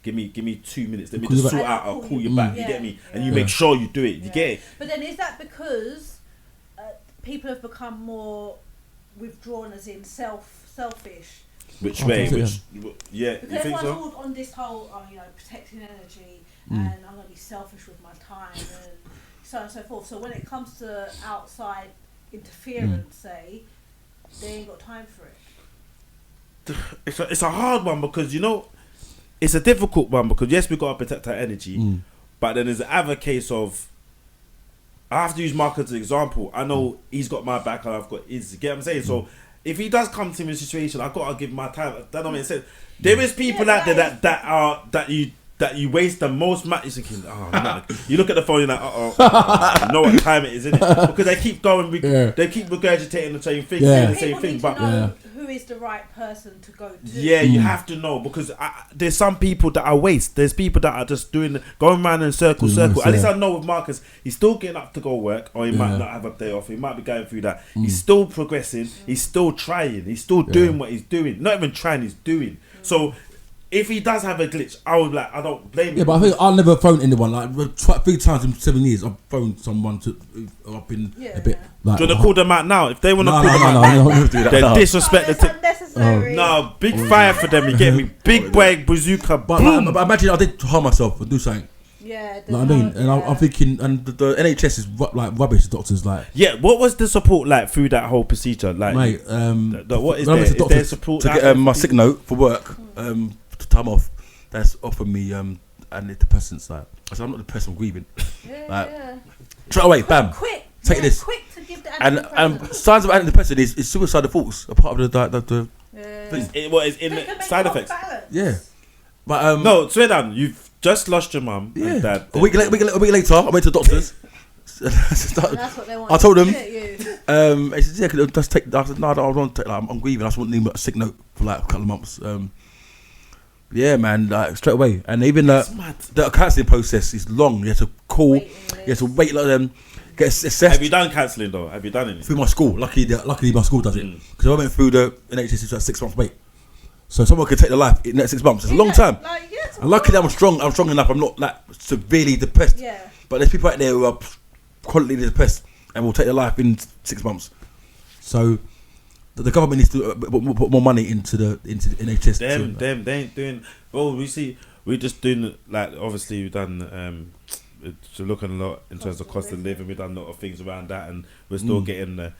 give me 2 minutes. Let me just sort out. I'll call you back." You get me? And you make sure you do it. You get it? But then is that because people have become more withdrawn, as in selfish? Which way? Because you think everyone's so? all on this whole, protecting energy, and I'm going to be selfish with my time, and so on and so forth. So when it comes to outside interference, say, they ain't got time for it. It's a hard one because it's a difficult one because yes, we got to protect our energy, but then there's the other case of I have to use Mark as an example. I know he's got my back and I've got his. You get what I'm saying? So if he does come to me in a situation, I've got to give my time. That don't make sense. There is people out there that you waste the most money. You're thinking, no. You look at the phone, you're like, you know what time it is, innit? Because they keep going, they keep regurgitating the same thing, saying the same thing. But who is the right person to go to? Yeah, you have to know because there's some people that are waste. There's people that are just going around in circle. At least I know with Marcus, he's still getting up to go work, or he might not have a day off. He might be going through that. He's still progressing. He's still trying. He's still doing what he's doing. Not even trying, he's doing. So if he does have a glitch, I don't blame him. Yeah, but I think I'll never phone anyone. Like 3 times in 7 years, I've phoned someone I've been a bit like. Do you want to call them out now? If they want to call them out, then disrespect the unnecessary. No, big fire for them. You get me? Big boy bazooka. But imagine I did harm myself and do something. Yeah, know what I mean? And I'm thinking, and the NHS is like rubbish. Doctors like. Yeah, what was the support like through that whole procedure? Like, mate, what is there? Is there support to get my sick note for work? To time off, that's offered me antidepressants. Like, I said, I'm not depressed, I'm grieving. Straight away, bam. Take this. Quick to give the and signs of antidepressant is suicidal thoughts. A part of the what is in the side effects? Yeah, but no, swear down. You've just lost your mum and dad. A week later, I went to the doctors. That's what they want. I told them. He said, "Yeah, just take." I said, "No, I don't want to take. Like, I'm grieving. I just want to need a sick note for like a couple of months." Yeah, man, like straight away, and even the counselling process is long. You have to call, you have to wait like them, get assessed. Have you done counselling though? Have you done anything? Through my school. Luckily my school does it because I went through the NHS. It's like 6 months wait, so someone could take their life in the next 6 months. It's a long time. And luckily I'm strong enough. I'm not like severely depressed. Yeah. But there's people out there who are chronically depressed and will take their life in 6 months. So the government needs to put more money into the NHS. They ain't doing. Well, we see we're just doing like obviously we've done to look at a lot in terms of cost of living. We've done a lot of things around that, and we're still getting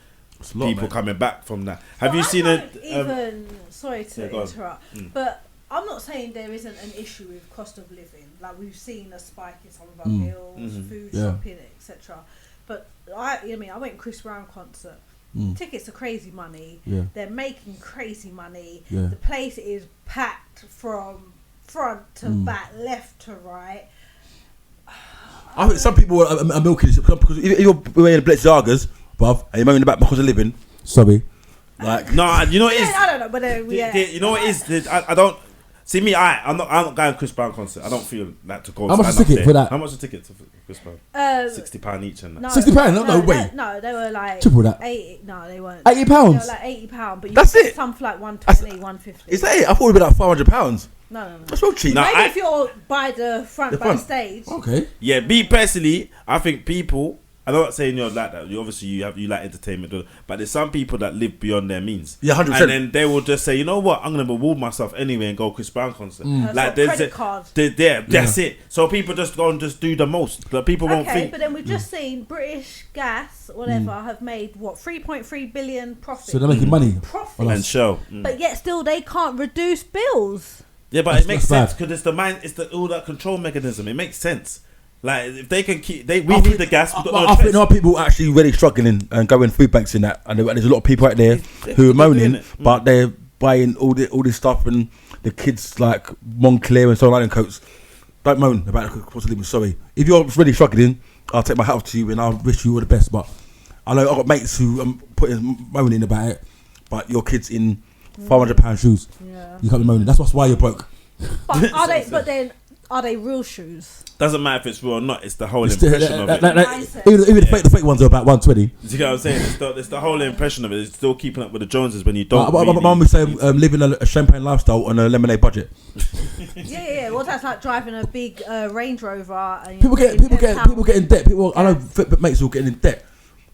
people coming back from that. Have you seen it? Sorry to interrupt, but I'm not saying there isn't an issue with cost of living. Like we've seen a spike in some of our bills, food shopping, etc. But I went Chris Brown concert. Tickets are crazy money. Yeah. They're making crazy money. Yeah. The place is packed from front to back, left to right. I think some people are milking it because if you're wearing Balenciagas, bruv, and you're moaning about because of living. Sorry. Like no, you know what it is. I don't know, but you know what it is. I don't see me. I'm not going to Chris Brown concert. I don't feel like to go. How much a ticket for that? How much a ticket for Chris Brown? £60 each and that. No, £60? No way. No, they were like triple that. 80. No, they weren't. £80. They were like £80, but you That's it. some for like 120, 150. Is that it? I thought it would be like £500. No. That's real cheap. No, Maybe if you're by the front. Stage. Okay. Yeah, me personally, I think people. I'm not saying you're like that. You obviously you like entertainment, but there's some people that live beyond their means. Yeah, 100%. And then they will just say, you know what, I'm gonna reward myself anyway and go Chris Brown concert. Like there's credit card. That's it. So people just go and just do the most. But people won't think. Okay, but then we've just seen British Gas, whatever, have made what 3.3 billion profit. So they're making money. Profit. And show. But yet still they can't reduce bills. Yeah, but That's- it makes that's sense because it's the mind, it's all that control mechanism. It makes sense. Like if they can keep, we need the gas. We've got no I choice. think there are people actually really struggling and going food banks in that, and there's a lot of people out there who are moaning, but they're buying all this stuff, and the kids like Moncler and so on and coats. Don't moan about the cost of living. Sorry, if you're really struggling, I'll take my hat off to you and I'll wish you all the best. But I know I've got mates who moaning about it, but your kids in £500 shoes, you can't be moaning. That's why you're broke. But are they? But then are they real shoes? Doesn't matter if it's real or not. It's the whole impression of it. Even the fake ones are about 120. Do you get what I'm saying? It's the whole impression of it. It's still keeping up with the Joneses when you don't. My mum would say living a champagne lifestyle on a lemonade budget. Yeah. Well, that's like driving a big Range Rover. And People get in debt. I know mates who are getting in debt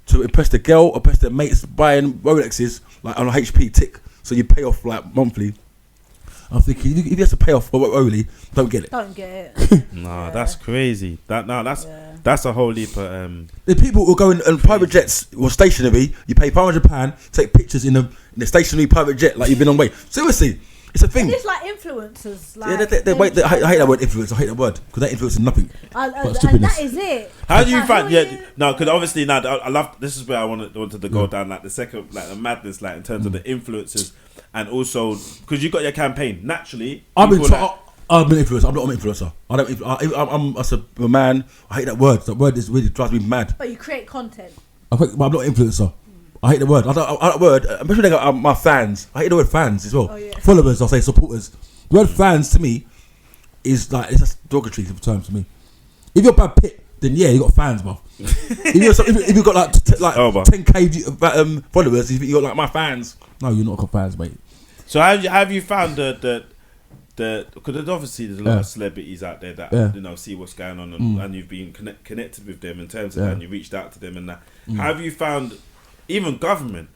to impress the girl, impress their mates, buying Rolexes like on a HP tick, so you pay off like monthly. I'm thinking if you have to pay off early, don't get it. Don't get it. No, that's crazy. That's a whole heap of The people who are going on private jets or stationary, you pay £500, take pictures in the stationary private jet like you've been on way. Seriously, it's a thing. And it's like influencers. Like I hate that word influence. I hate that word because that influences nothing. And stupidness. that is it. How do you Like, find? how Yeah, no, because obviously now I love. This is where I wanted to go down, like the second, like the madness, like in terms of the influencers, and also because you got your campaign. Naturally, I've been people influencer. I'm not an influencer. I'm as a man. I hate that word. That word really drives me mad. But you create content. But I'm not an influencer. I hate the word. I hate that word. Especially when they got my fans. I hate the word fans as well. Oh, yeah. Followers, I'll say supporters. The word fans to me is like it's just derogatory term to me. If you're Brad Pitt, then yeah, you got fans, bruv. if you got like 10k followers, you got like my fans. No, you're not got fans, mate. So have you found the because obviously there's a lot of celebrities out there that see what's going on and you've been connected with them in terms of that and you reached out to them and that. Have you found even government,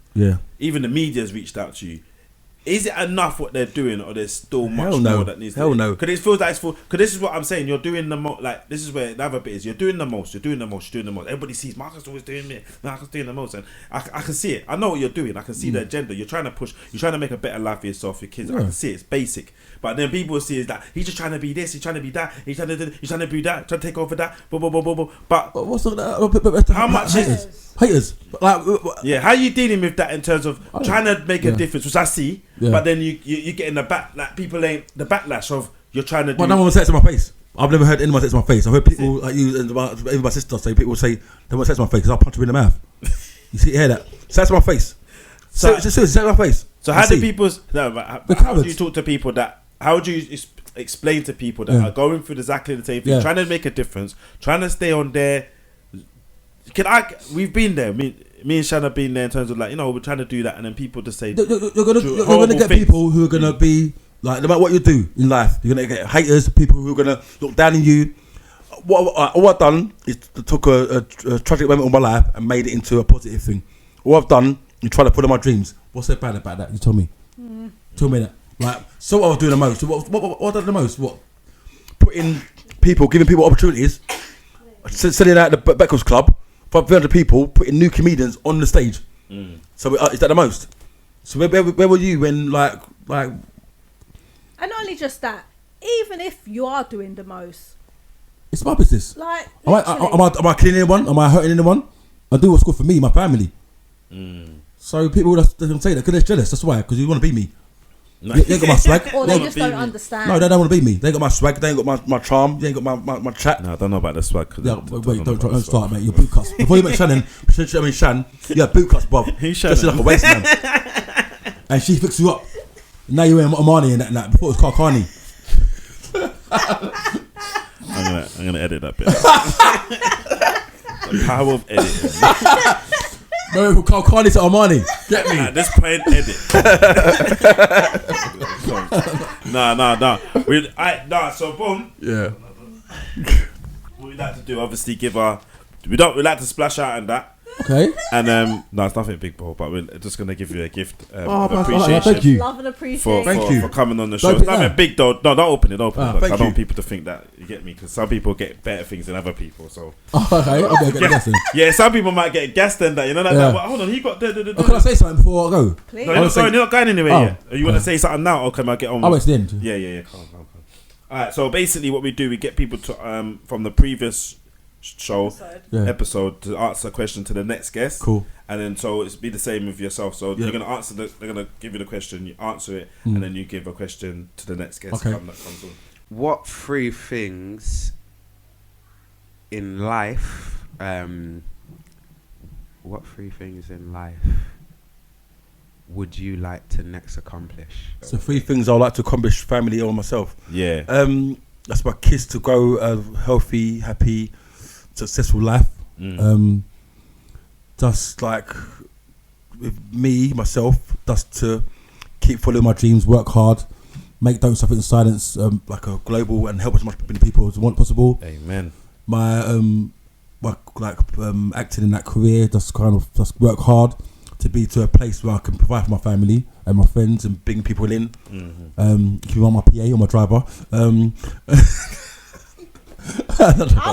even the media's reached out to you? Is it enough what they're doing, or there's still much more that needs? Hell no. Because it feels like because this is what I'm saying. You're doing the most. Like this is where the other bit is. You're doing the most. Everybody sees Marcus always doing it. Marcus doing the most, and I can see it. I know what you're doing. I can see the agenda. You're trying to push. You're trying to make a better life for yourself, your kids. I can see it. It's basic. But then people will see is that he's just trying to be this. He's trying to be that. He's trying to be that. Trying to take over that. But what's that? How much is haters? Like, how are you dealing with that in terms of trying to make a difference, which I see, but then you get in the back, like people ain't the backlash of you're trying to do. Well, no one says it to my face. I've never heard anyone say it to my face. I've heard people like you and even my sister say people say they won't say it to my face because I'll punch them in the mouth. You see, hear that? Say it to my face. Say it to my face. So how do people? How do you talk to people that? How do you explain to people that are going through exactly the same thing, trying to make a difference, trying to stay on there? We've been there. Me and Shan have been there in terms of like we're trying to do that, and then people just say you're gonna get people who are gonna be like no matter what you do in life, you're gonna get haters, people who are gonna look down on you. All I've done is took a tragic moment of my life and made it into a positive thing. All I've done is try to put on my dreams. What's so bad about that? You tell me. Tell me that. Like, so what I was doing the most. What I done the most? What? giving people opportunities, selling out the Beckles Club, 500 people, putting new comedians on the stage. So is that the most? So where were you when like? And not only just that, even if you are doing the most, it's my business. Like, am I killing anyone? Am I hurting anyone? I do what's good for me, my family. So people don't say that because they're jealous. That's why, because you want to be me. They ain't got my swag. Or they just don't understand. No, they don't want to be me. They ain't got my swag. They ain't got my charm. They ain't got my chat. No, I don't know about the swag. Wait, don't start, mate. You're boot cuts. Before you met Shan, yeah, boot cuts, bruv. Who's Shannon? Just like a waste man. And she fixed you up. Now you're wearing Armani and that. Before it was Carcani. I'm gonna edit that bit. The power of editing. No, from Carcani to Armani. Get me. At this point, edit. No. So boom. Yeah. What we like to do, obviously, we like to splash out and that. Okay. And no, it's nothing big, bro. But we're just gonna give you a gift of man, appreciation. thank you. Love and appreciation. Thank you For coming on the show. Don't It's put nothing that. big though. No, don't open it. Open it. I thank don't you. want people to think that, you get me, because some people get better things than other people. So Okay, I'm gonna get the guessing. yeah, some people might get gassed than that. You know that. Yeah. But hold on, he got. Can I say something before I go? Please. No, you're not going anywhere Oh. yet. You want to say something now, or can I get on? I'll wait till the end. Yeah. Calm. Alright, so basically what we do, we get people to from the previous show episode to answer a question to the next guest. Cool. And then so it's be the same with yourself. So you're gonna answer they're gonna give you the question, you answer it, and then you give a question to the next guest. Okay. That comes on. What three things in life? Would you like to next accomplish? So 3 things I would like to accomplish, family or myself. Yeah. That's my kids to grow a healthy, happy, successful life. Just like with me, myself, just to keep following my dreams, work hard, don't suffer in silence, like a global, and help as much people as possible. Amen. My acting in that career, just work hard to a place where I can provide for my family and my friends and bring people in. If you want my PA or my driver, I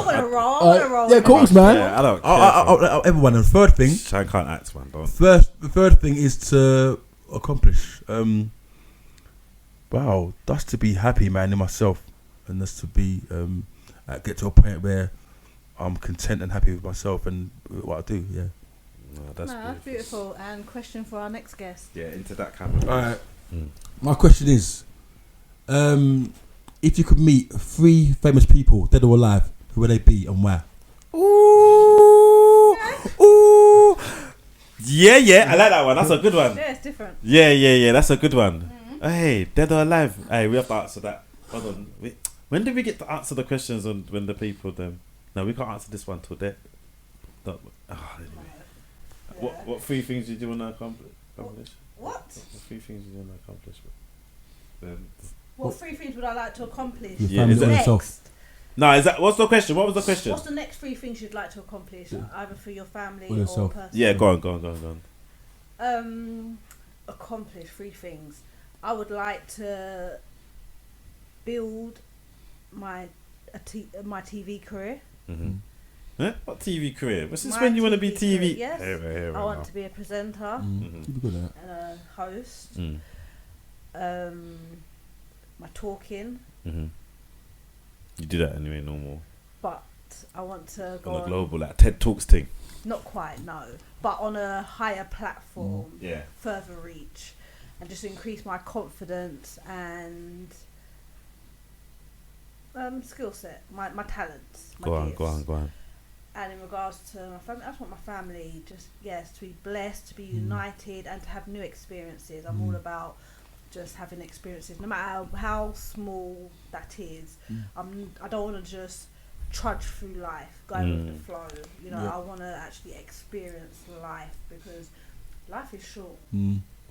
want to roll. Yeah, of course, man. Yeah, I don't care. Everyone. And the third thing. Shine can't act, man. Don't. The third thing is to accomplish. That's to be happy, man, in myself, and that's to be get to a point where I'm content and happy with myself and what I do. Yeah. No, that's beautiful. And question for our next guest. Yeah, into that camera. All right. My question is, if you could meet 3 famous people, dead or alive, who would they be and where? Ooh. Yeah. I like that one. That's a good one. Yeah, it's different. Yeah. That's a good one. Hey, dead or alive? Hey, we have to answer that. Hold on. When did we get to answer the questions on when the people them? No, we can't answer this one till dead. Anyway. What 3 things did you want to accomplish? What? 3 things did you want to accomplish? What 3 things would I like to accomplish? Your family or yourself? No, is that what's the question? What was the question? What's the next 3 things you'd like to accomplish, either for your family Or yourself. personal? Yeah, go on. Accomplish 3 things. I would like to build my TV career. What TV career? What's this My when you want to be TV TV? career, yes. Here, I want to be a presenter You'd be good at and a host. My talking. You do that anyway, normal. But I want to go On a global, like TED Talks thing. Not quite, no. But on a higher platform, Yeah. further reach, and just increase my confidence and skill set, my talents, my gifts. Go on. And in regards to my family, I just want my family to be blessed, to be united, and to have new experiences. I'm all about just having experiences, no matter how small that is. I don't want to just trudge through life, going with the flow. I want to actually experience life, because life is short.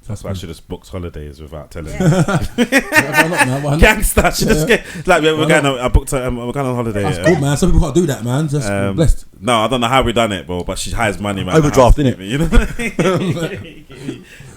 That's why I should have booked holidays without telling. Yeah. Why not, man? Why not? Gangster, should just Yeah. get like we're Why going. not? I booked. We're going on holiday. That's cool, man. Some people can't do that, man. Just blessed. No, I don't know how we done it, bro. But she hires money, man. Overdraft, innit? You know.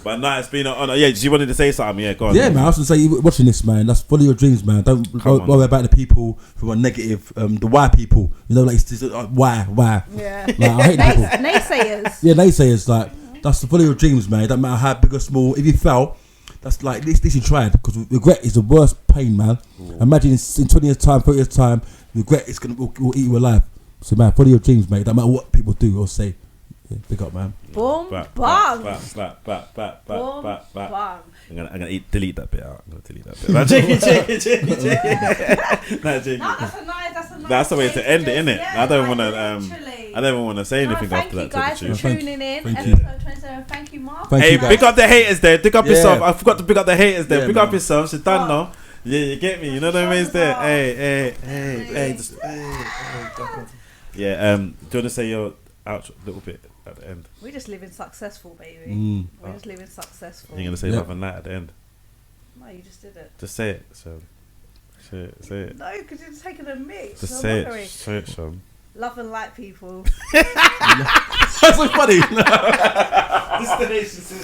But nah, it's been an honor. Yeah, she wanted to say something. Yeah, go on. Yeah, man. I was gonna say, you watching this, man. That's follow your dreams, man. Don't worry about the people who are negative. The why people, you know, like it's just, why. Yeah. Like, I hate people. Naysayers. Yeah, naysayers. Like that's the follow your dreams, man. It don't matter how big or small. If you fail, that's like this. You tried, because regret is the worst pain, man. Imagine in 20 years time, 30 years time, regret is will eat you alive. So, man, follow your dreams, mate. Don't matter what people do or say. Yeah, big up, man. Boom, Back. bang. Boom, Bang. I'm gonna delete that bit out. I'm gonna delete that bit. Nah, joking. Nah, joking. No, that's a nice. That's the way to end it, innit? Yeah, I don't want literally. to. I don't even want to say anything after that. Thank you guys for tuning in. Thank you. Episode 27. Thank you, Mark. Thank Hey, you, guys. big up the haters there. Big up Yeah. yourself. I forgot to pick up the haters there. Yeah, Big man. up yourself. She's done Oh. now. Yeah, you get me. You know what I mean? It's there. Hey. Yeah. Do you want to say your outro a little bit at the end? We're just living successful, baby. Mm. We're just living successful. You're gonna say Yep. love and light at the end. No, you just did it. Just say it. So, say it. No, because you're taking a mix. Just I'm say wondering. it. Say it, Sean. Love and light, people. That's so funny.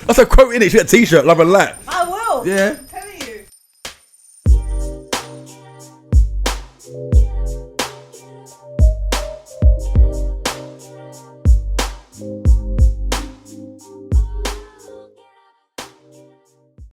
That's a quote in it. She got a t-shirt, love and light. I will. Yeah.